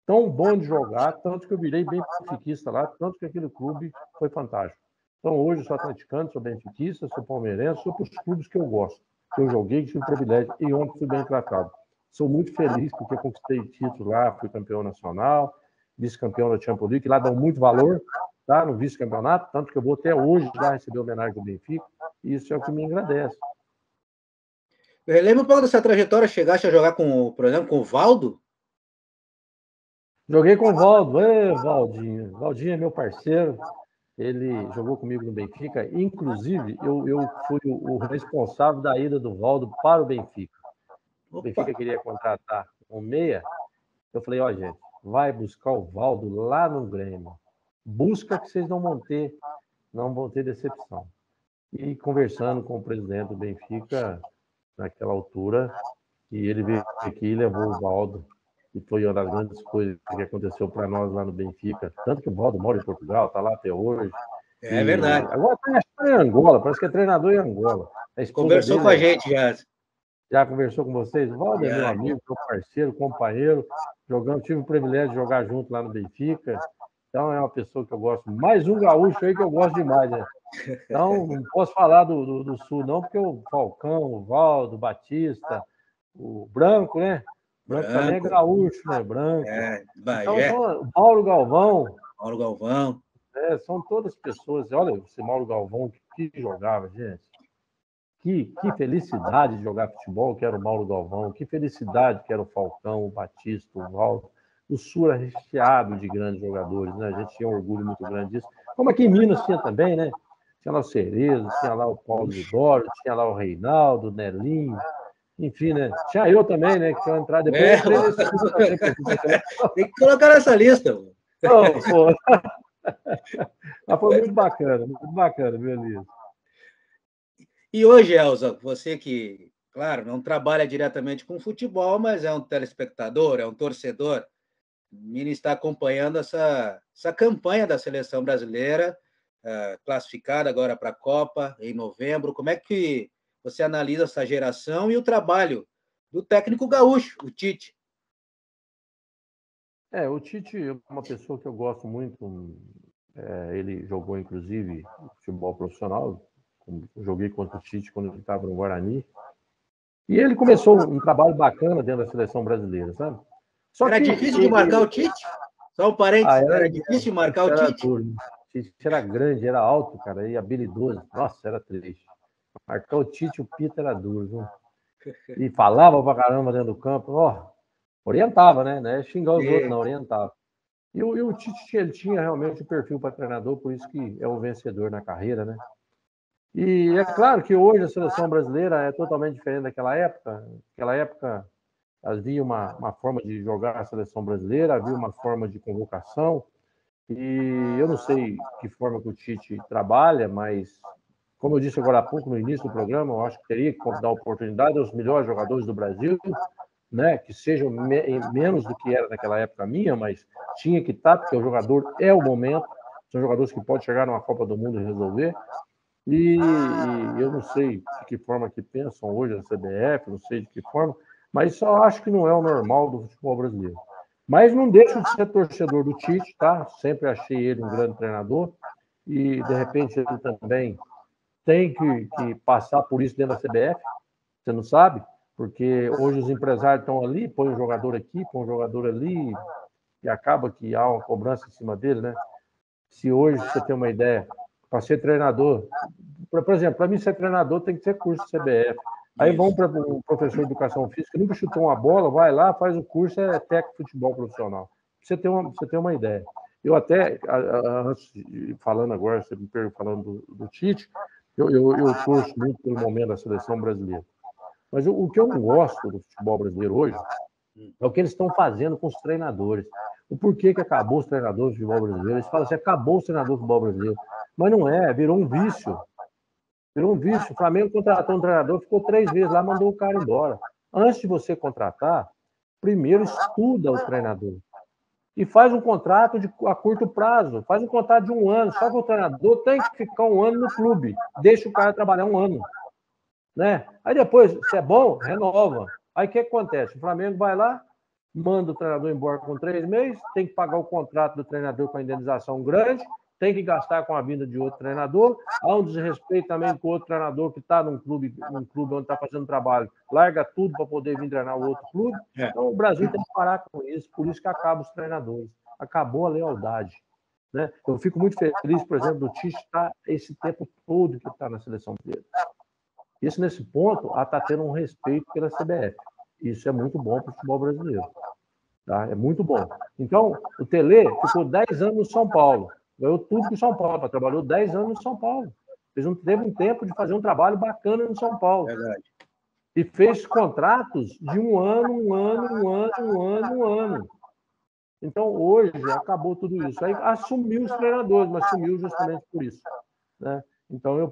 tão bom de jogar, tanto que eu virei bem benfiquista lá, tanto que aquele clube foi fantástico. Então, hoje eu sou atleticano, sou benfiquista, sou palmeirense, sou para os clubes que eu gosto, que eu joguei, que tive o privilégio e ontem fui bem tratado. Sou muito feliz porque conquistei título lá, fui campeão nacional, vice-campeão da Champions League, que lá dão muito valor, tá, no vice-campeonato, tanto que eu vou até hoje lá receber homenagem do Benfica, e isso é o que me agradece. Eu relembro um pouco dessa trajetória, chegaste a jogar, por exemplo, com o Valdo? Joguei com o Valdo, Valdinho. Valdinho é meu parceiro, ele jogou comigo no Benfica, inclusive eu fui o responsável da ida do Valdo para o Benfica. O Benfica queria contratar um meia, eu falei, ó, gente, vai buscar o Valdo lá no Grêmio, busca que vocês não vão ter decepção. E conversando com o presidente do Benfica, naquela altura, e ele veio aqui e levou o Valdo, e foi uma das grandes coisas que aconteceu para nós lá no Benfica. Tanto que o Valdo mora em Portugal, está lá até hoje. É verdade. Agora está em Angola, parece que é treinador em Angola. A esposa conversou dele com a gente já. Já conversou com vocês? O Valdo é meu amigo, meu parceiro, companheiro. Tive o privilégio de jogar junto lá no Benfica. Então é uma pessoa que eu gosto. Mais um gaúcho aí que eu gosto demais, né? Então, não posso falar do Sul, não, porque o Falcão, o Valdo, o Batista, o Branco, né? Branco também é gaúcho, né? Branco. Então, o Mauro Galvão. São todas pessoas. Olha, esse Mauro Galvão que jogava, gente. Que felicidade de jogar futebol, que era o Mauro Galvão. Que felicidade que era o Falcão, o Batista, o Valdo. O Sul é recheado de grandes jogadores, né? A gente tinha um orgulho muito grande disso. Como aqui em Minas tinha também, né? Tinha lá o Cerezo, tinha lá o Paulo Lidoro, tinha lá o Reinaldo, o Nelinho, enfim, né? Tinha eu também, né? Que tinha entrado depois. Tem que colocar nessa lista. Não, pô. Mas foi muito bacana, meu Elias. E hoje, Elza, você que, claro, não trabalha diretamente com futebol, mas é um telespectador, é um torcedor, o Mini está acompanhando essa campanha da seleção brasileira, classificada agora para a Copa em novembro. Como é que você analisa essa geração e o trabalho do técnico gaúcho, o Tite? O Tite é uma pessoa que eu gosto muito. Ele jogou, inclusive, futebol profissional. Joguei contra o Tite quando ele estava no Guarani. E ele começou um trabalho bacana dentro da seleção brasileira, sabe? Era difícil de marcar o Tite? Só um parênteses, era difícil de marcar o Tite? O Tite era grande, era alto, cara, e habilidoso. Nossa, era triste. Marcar o Tite, o Pita era duro, viu? E falava pra caramba dentro do campo. Orientava, né? Não é xingar os outros, não, orientava. E o Tite, ele tinha realmente o perfil para treinador, por isso que é o vencedor na carreira, né? E é claro que hoje a seleção brasileira é totalmente diferente daquela época. Naquela época havia uma forma de jogar a seleção brasileira, havia uma forma de convocação, e eu não sei que forma que o Tite trabalha, mas, como eu disse agora há pouco, no início do programa, eu acho que teria que dar oportunidade aos melhores jogadores do Brasil, né, que sejam menos do que era naquela época minha, mas tinha que estar, porque o jogador é o momento. São jogadores que podem chegar numa Copa do Mundo e resolver. E eu não sei de que forma que pensam hoje a CBF, não sei de que forma, mas só acho que não é o normal do futebol brasileiro. Mas não deixo de ser torcedor do Tite, tá? Sempre achei ele um grande treinador e, de repente, ele também tem que passar por isso dentro da CBF, você não sabe? Porque hoje os empresários estão ali, põe um jogador aqui, põe um jogador ali, e acaba que há uma cobrança em cima dele, né? Se hoje você tem uma ideia, para ser treinador, por exemplo, para mim ser treinador tem que ter curso de CBF. Aí vão para um professor de educação física, nunca chutou uma bola, vai lá, faz o curso, é técnico de futebol profissional. Você tem uma ideia. Eu até, falando agora, você me falando do Tite, eu torço muito pelo momento da seleção brasileira. Mas o que eu não gosto do futebol brasileiro hoje é o que eles estão fazendo com os treinadores. O porquê que acabou os treinadores do futebol brasileiro? Eles falam assim, acabou os treinadores do futebol brasileiro. Mas não é, virou um vício. Virou um vício. O Flamengo contratou um treinador, ficou 3 vezes lá, mandou o cara embora. Antes de você contratar, primeiro estuda o treinador. E faz um contrato a curto prazo. Faz um contrato de 1 ano. Só que o treinador tem que ficar 1 ano no clube. Deixa o cara trabalhar 1 ano. Né? Aí depois, se é bom, renova. Aí o que acontece? O Flamengo vai lá, manda o treinador embora com 3 meses, tem que pagar o contrato do treinador com a indenização grande, tem que gastar com a vinda de outro treinador, há um desrespeito também com o outro treinador que está num clube onde está fazendo trabalho, larga tudo para poder vir treinar o outro clube. Então o Brasil tem que parar com isso, por isso que acaba os treinadores. Acabou a lealdade. Né? Eu fico muito feliz, por exemplo, do Tite estar esse tempo todo que está na seleção brasileira. Isso, nesse ponto, está tendo um respeito pela CBF. Isso é muito bom para o futebol brasileiro. Tá? É muito bom. Então, o Tele ficou 10 anos no São Paulo. Ganhou tudo com o São Paulo. Trabalhou 10 anos no São Paulo. Teve um tempo de fazer um trabalho bacana no São Paulo. Verdade. E fez contratos de 1 ano, 1 ano, 1 ano, 1 ano, 1 ano. Então, hoje, acabou tudo isso. Aí assumiu os treinadores, mas assumiu justamente por isso. Né? Então, eu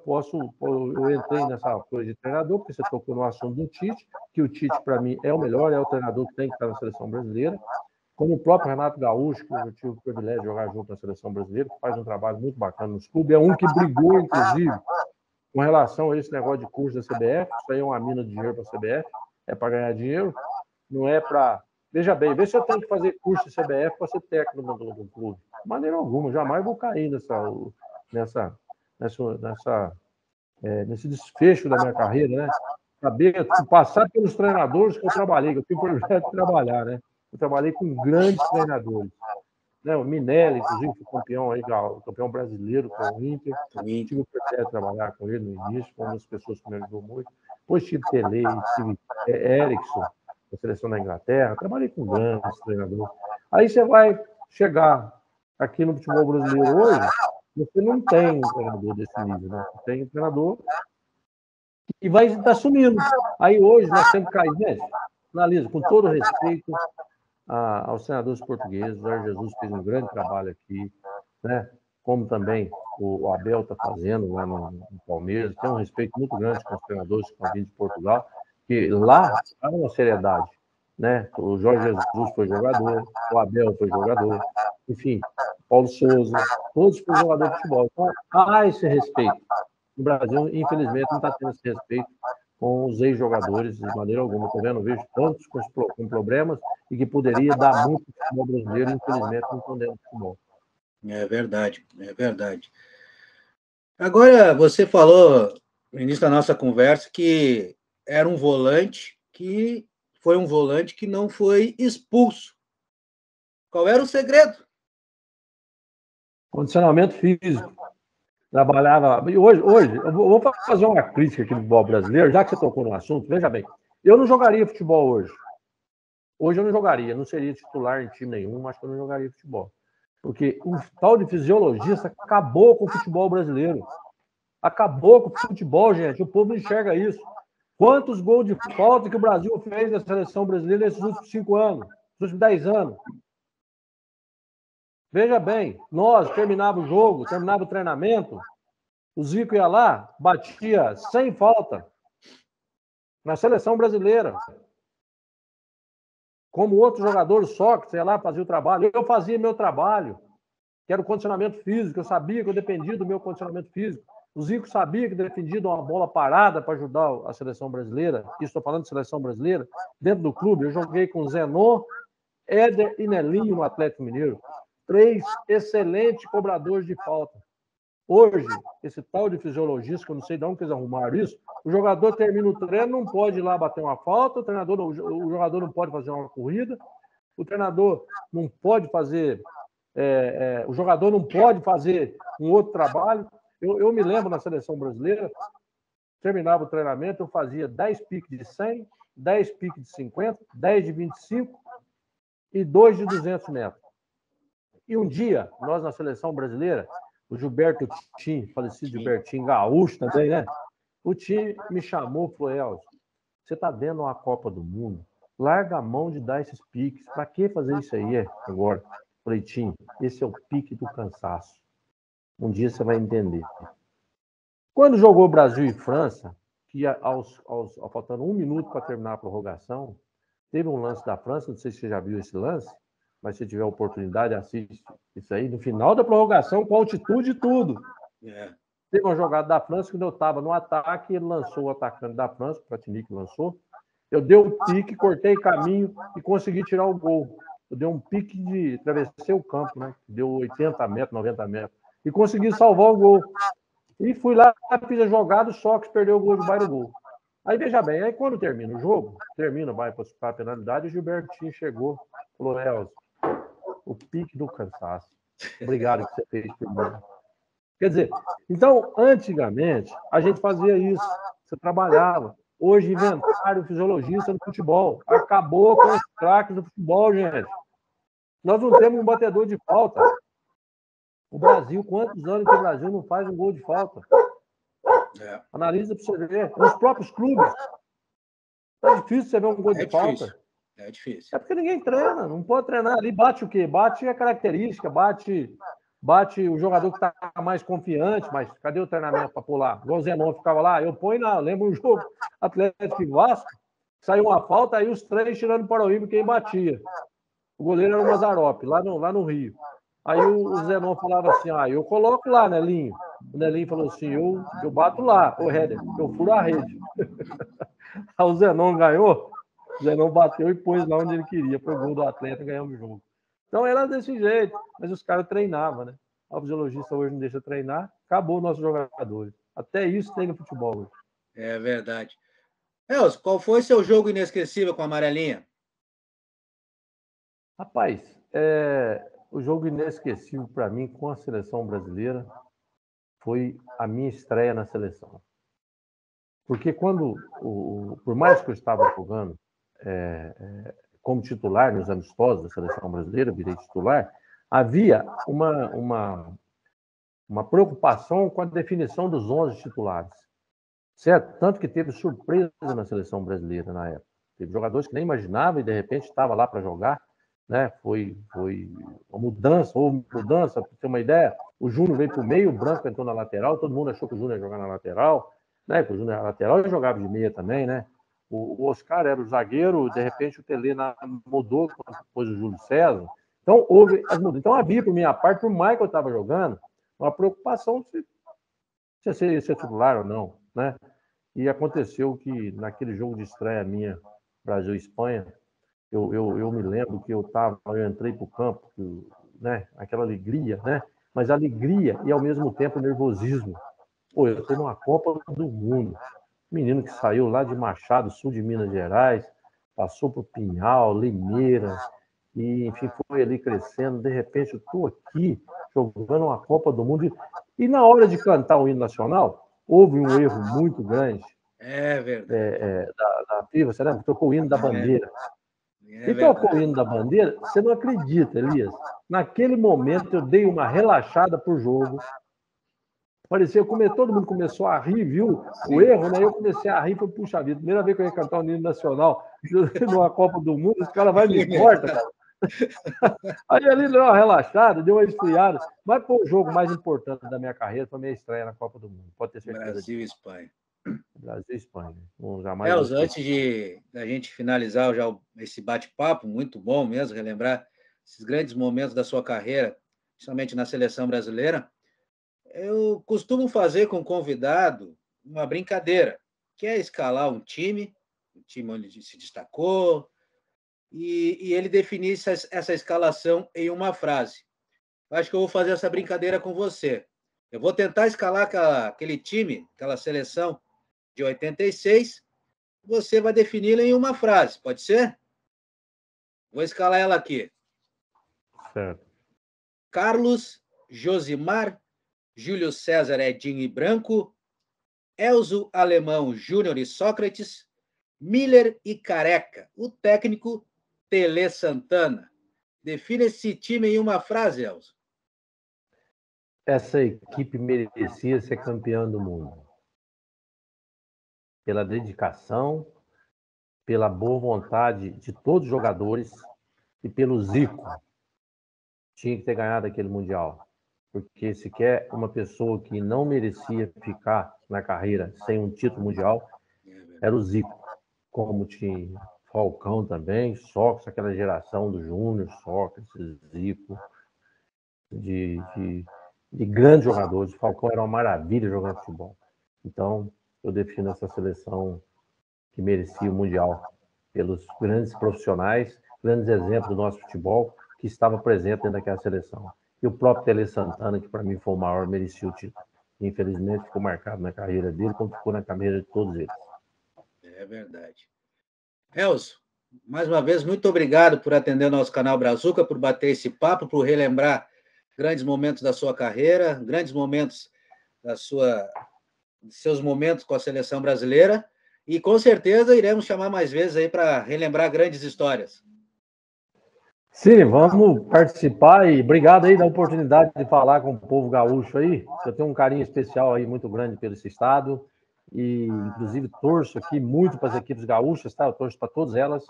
entrei nessa coisa de treinador, porque você tocou no assunto do Tite, que o Tite, para mim, é o melhor, é o treinador que tem que estar na seleção brasileira. Como o próprio Renato Gaúcho, que eu tive o privilégio de jogar junto na seleção brasileira, que faz um trabalho muito bacana nos clubes, é um que brigou, inclusive, com relação a esse negócio de curso da CBF. Isso aí é uma mina de dinheiro para a CBF, é para ganhar dinheiro, não é para. Veja bem, vê se eu tenho que fazer curso de CBF para ser técnico do clube. De maneira alguma, jamais vou cair nesse desfecho da minha carreira, né? Passar pelos treinadores que eu trabalhei, que eu tive o privilégio de trabalhar, né? Eu trabalhei com grandes treinadores. Né? O Minelli, inclusive, foi campeão brasileiro com o Inter. Tive o privilégio de trabalhar com ele no início, foi uma das pessoas que me ajudou muito. Depois tive Tele, tive Erickson, da seleção da Inglaterra. Trabalhei com grandes treinadores. Aí você vai chegar aqui no futebol brasileiro hoje, você não tem um treinador desse nível, né? Você tem um treinador que vai estar sumindo. Aí hoje nós temos que cair, né? Analisa, com todo respeito aos treinadores portugueses, o Jorge Jesus fez um grande trabalho aqui, né? Como também o Abel está fazendo lá no Palmeiras, tem um respeito muito grande com os treinadores que estão vindo de Portugal, que lá há uma seriedade, né? O Jorge Jesus foi jogador, o Abel foi jogador, enfim, Paulo Souza, todos foram jogadores de futebol. Então, há esse respeito. No Brasil, infelizmente, não está tendo esse respeito com os ex-jogadores de maneira alguma. Estou vendo, vejo tantos com problemas e que poderia dar muito para o futebol brasileiro, infelizmente, não estão dentro do futebol. É verdade, é verdade. Agora, você falou no início da nossa conversa que era um volante que foi um volante que não foi expulso. Qual era o segredo? Condicionamento físico. Trabalhava. E hoje eu vou fazer uma crítica aqui no futebol brasileiro, já que você tocou no assunto, veja bem. Eu não jogaria futebol hoje. Hoje eu não jogaria, não seria titular em time nenhum, acho que eu não jogaria futebol. Porque o tal de fisiologista acabou com o futebol brasileiro. Acabou com o futebol, gente. O povo não enxerga isso. Quantos gols de falta que o Brasil fez na seleção brasileira nesses últimos 5 anos, nos últimos 10 anos? Veja bem, nós terminava o jogo, terminava o treinamento, o Zico ia lá, batia sem falta na seleção brasileira. Como outro jogador só, que ia lá fazia o trabalho. Eu fazia meu trabalho. que era o condicionamento físico. Eu sabia que eu dependia do meu condicionamento físico. O Zico sabia que dependia de uma bola parada para ajudar a seleção brasileira. Estou falando de seleção brasileira. Dentro do clube, eu joguei com Zenon, Éder e Nelinho no Atlético Mineiro. 3 excelentes cobradores de falta. Hoje, esse tal de fisiologista, que eu não sei de onde eles arrumaram isso, o jogador termina o treino, não pode ir lá bater uma falta, o jogador não pode fazer uma corrida, o treinador não pode fazer, o jogador não pode fazer um outro trabalho. Eu me lembro na seleção brasileira, terminava o treinamento, eu fazia 10 piques de 100, 10 piques de 50, 10 de 25 e 2 de 200 metros. E um dia, nós na seleção brasileira, o Gilberto Tim, falecido Gilbertinho Gaúcho também, né? O Tim me chamou e falou: Elcio, você está vendo uma Copa do Mundo? Larga a mão de dar esses piques. Para que fazer isso aí agora? Falei: Tim, esse é o pique do cansaço. Um dia você vai entender. Quando jogou Brasil e França, que faltando 1 minuto para terminar a prorrogação, teve um lance da França, não sei se você já viu esse lance, mas se tiver oportunidade, assiste isso aí. No final da prorrogação, com altitude e tudo. Teve uma jogada da França, quando eu estava no ataque, ele lançou o atacante da França, o Platini lançou. Eu dei um pique, cortei caminho e consegui tirar o gol. Eu dei um pique de atravessei o campo, né? Deu 80 metros, 90 metros. E consegui salvar o gol. E fui lá, fiz a jogada, o Sócrates perdeu o gol debaixo do gol. Aí, veja bem, aí quando termina o jogo, vai para a penalidade, o Gilbertinho chegou, falou: Elcio, o pique do cansaço. Obrigado que você fez por mim. Quer dizer, então, antigamente, a gente fazia isso. Você trabalhava. Hoje inventaram o fisiologista no futebol. Acabou com os craques do futebol, gente. Nós não temos um batedor de falta. O Brasil, quantos anos que o Brasil não faz um gol de falta? Analisa para você ver. Nos próprios clubes. É difícil você ver um gol de falta. É difícil. É porque ninguém treina, não pode treinar. Ali bate o quê? Bate a característica, bate o jogador que está mais confiante, mas cadê o treinamento para pular? Igual o Zenon ficava lá, eu lembro um jogo Atlético e Vasco, saiu uma falta, aí os 3 tirando para o Ímpio quem batia. O goleiro era o Mazzaropi, lá no Rio. Aí o Zenon falava assim: eu coloco lá, Nelinho. O Nelinho falou assim: eu bato lá, o Header, eu furo a rede. Aí o Zenon ganhou. O Zenon bateu e pôs lá onde ele queria. Foi o gol do Atlético e ganhamos o jogo. Então era desse jeito. Mas os caras treinavam, né? O fisiologista hoje não deixa treinar. Acabou nossos jogadores. Até isso tem no futebol hoje. É verdade. Elcio, qual foi seu jogo inesquecível com a amarelinha? Rapaz, o jogo inesquecível para mim com a seleção brasileira foi a minha estreia na seleção. Porque quando, por mais que eu estava jogando como titular nos amistosos da seleção brasileira, virei titular, havia uma preocupação com a definição dos 11 titulares. Certo? Tanto que teve surpresa na seleção brasileira na época. Teve jogadores que nem imaginavam e de repente estava lá para jogar. Né? Foi uma mudança, para ter uma ideia. O Júnior veio para o meio, o Branco entrou na lateral, todo mundo achou que o Júnior ia jogar na lateral, né? Que o Júnior era lateral e jogava de meia também, né? O Oscar era o zagueiro, de repente o Tele mudou, depois o Júlio César. Então, houve as mudanças. Então, havia, por minha parte, por mais que eu estava jogando, uma preocupação se ia ser titular ou não, né? E aconteceu que, naquele jogo de estreia minha, Brasil e Espanha, eu me lembro que eu entrei para o campo, né? Aquela alegria, né? Mas alegria e, ao mesmo tempo, nervosismo. Pô, eu estou numa Copa do Mundo. Menino que saiu lá de Machado, sul de Minas Gerais, passou por Pinhal, Limeira, e, enfim, foi ali crescendo. De repente, eu estou aqui jogando uma Copa do Mundo. E na hora de cantar o hino nacional, houve um erro muito grande. É verdade. Da FIFA, você lembra? Tocou o hino da bandeira. E tocou o hino da bandeira, você não acredita, Elias. Naquele momento, eu dei uma relaxada pro jogo. Parecia que todo mundo começou a rir, viu? O erro, né? Eu comecei a rir, falei: puxa vida, primeira vez que eu ia cantar o hino nacional numa Copa do Mundo, esse cara vai me corta, cara. Aí ali deu uma relaxada, deu uma esfriada. Mas foi o jogo mais importante da minha carreira, foi a minha estreia na Copa do Mundo. Pode ter certeza. Brasil e Espanha. Brasil e Espanha. Jamais antes da gente finalizar esse bate-papo, muito bom mesmo, relembrar esses grandes momentos da sua carreira. principalmente na seleção brasileira, eu costumo fazer com o convidado uma brincadeira, que é escalar um time onde ele se destacou, e ele definir essa escalação em uma frase. Acho que eu vou fazer essa brincadeira com você. Eu vou tentar escalar aquele time, aquela seleção de 86, você vai defini-la em uma frase, pode ser? Vou escalar ela aqui. Certo. Carlos, Josimar, Júlio César, Edinho e Branco, Elzo, Alemão, Júnior e Sócrates, Miller e Careca. O técnico, Tele Santana. Defina esse time em uma frase, Elzo. Essa equipe merecia ser campeã do mundo. Pela dedicação, pela boa vontade de todos os jogadores e pelo Zico. Tinha que ter ganhado aquele Mundial. Porque se quer uma pessoa que não merecia ficar na carreira sem um título mundial, era o Zico. Como tinha Falcão também, Sócrates, aquela geração do Júnior, Sócrates, Zico, de grandes jogadores. O Falcão era uma maravilha jogando futebol. Então, eu defino essa seleção que merecia o Mundial pelos grandes profissionais, grandes exemplos do nosso futebol que estava presente dentro daquela seleção. E o próprio Tele Santana, que para mim foi o maior, merecia o título. Infelizmente, ficou marcado na carreira dele, como ficou na carreira de todos eles. É verdade. Elzo, mais uma vez, muito obrigado por atender o nosso canal Brazuca, por bater esse papo, por relembrar grandes momentos da sua carreira, grandes momentos seus momentos com a seleção brasileira, e com certeza iremos chamar mais vezes aí para relembrar grandes histórias. Sim, vamos participar e obrigado aí da oportunidade de falar com o povo gaúcho aí. Eu tenho um carinho especial aí muito grande pelo esse estado e, inclusive, torço aqui muito para as equipes gaúchas, tá? Eu torço para todas elas,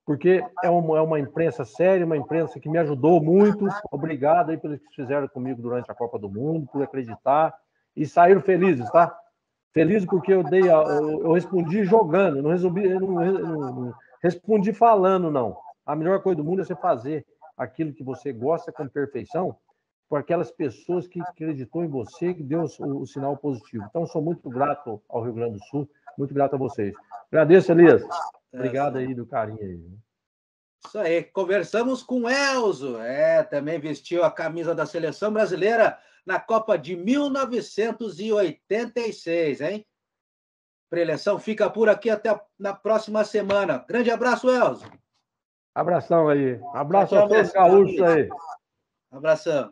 porque é uma imprensa séria, uma imprensa que me ajudou muito. Obrigado aí pelo que fizeram comigo durante a Copa do Mundo, por acreditar e saíram felizes, tá? Feliz porque eu respondi jogando, não respondi falando, não. A melhor coisa do mundo é você fazer aquilo que você gosta com perfeição por aquelas pessoas que acreditou em você, que deu o sinal positivo. Então, sou muito grato ao Rio Grande do Sul, muito grato a vocês. Agradeço, Elias. Obrigado aí do carinho aí. Isso aí. Conversamos com o Elzo. Também vestiu a camisa da seleção brasileira na Copa de 1986, hein? Preleção fica por aqui até na próxima semana. Grande abraço, Elzo. Abração aí. Abraço a todos os gaúchos aí. Abração.